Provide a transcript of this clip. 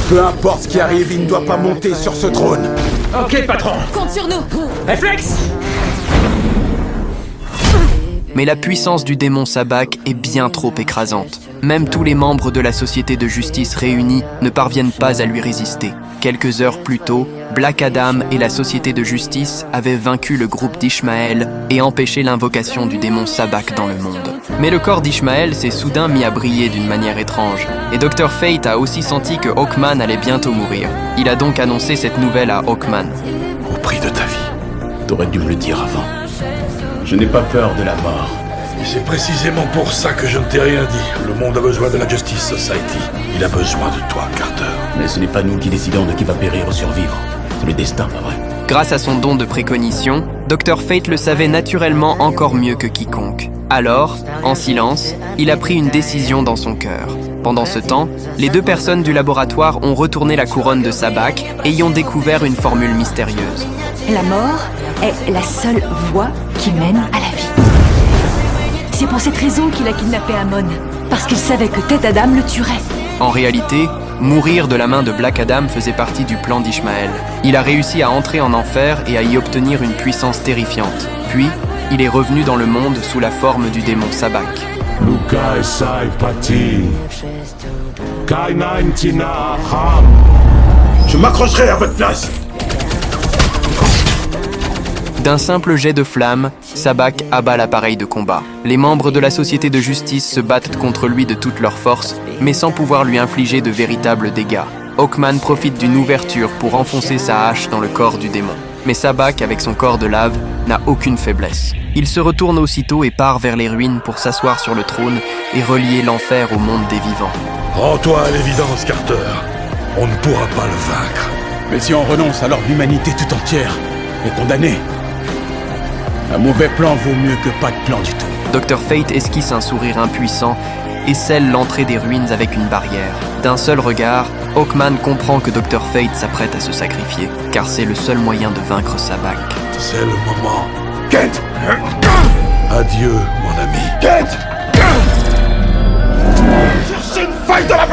Peu importe ce qui arrive, il ne doit pas monter sur ce trône. Ok, patron. Compte sur nous. Réflexe. Mais la puissance du démon Sabbac est bien trop écrasante. Même tous les membres de la Société de Justice réunis ne parviennent pas à lui résister. Quelques heures plus tôt, Black Adam et la Société de Justice avaient vaincu le groupe d'Ishmael et empêché l'invocation du démon Sabbac dans le monde. Mais le corps d'Ishmael s'est soudain mis à briller d'une manière étrange. Et Dr. Fate a aussi senti que Hawkman allait bientôt mourir. Il a donc annoncé cette nouvelle à Hawkman. Au prix de ta vie. T'aurais dû me le dire avant. Je n'ai pas peur de la mort. Et c'est précisément pour ça que je ne t'ai rien dit. Le monde a besoin de la Justice Society. Il a besoin de toi, Carter. Mais ce n'est pas nous qui décidons de qui va périr ou survivre. C'est le destin, pas vrai? Grâce à son don de précognition, Dr. Fate le savait naturellement encore mieux que quiconque. Alors, en silence, il a pris une décision dans son cœur. Pendant ce temps, les deux personnes du laboratoire ont retourné la couronne de Sabbac et y ont découvert une formule mystérieuse. La mort est la seule voie qui mène à la vie. C'est pour cette raison qu'il a kidnappé Amon, parce qu'il savait que Tête Adam le tuerait. En réalité, mourir de la main de Black Adam faisait partie du plan d'Ishmael. Il a réussi à entrer en enfer et à y obtenir une puissance terrifiante. Puis, il est revenu dans le monde sous la forme du démon Sabbac. Je m'accrocherai à votre place. D'un simple jet de flamme, Sabbac abat l'appareil de combat. Les membres de la Société de Justice se battent contre lui de toute leur force, mais sans pouvoir lui infliger de véritables dégâts. Hawkman profite d'une ouverture pour enfoncer sa hache dans le corps du démon. Mais Sabbac, avec son corps de lave, n'a aucune faiblesse. Il se retourne aussitôt et part vers les ruines pour s'asseoir sur le trône et relier l'enfer au monde des vivants. Rends-toi à l'évidence, Carter. On ne pourra pas le vaincre. Mais si on renonce, alors l'humanité tout entière est condamnée. Un mauvais plan vaut mieux que pas de plan du tout. Dr. Fate esquisse un sourire impuissant et scelle l'entrée des ruines avec une barrière. D'un seul regard, Hawkman comprend que Dr. Fate s'apprête à se sacrifier, car c'est le seul moyen de vaincre Sabbac. C'est le moment. Kent! Adieu, mon ami. Kent! Cherchez une faille dans la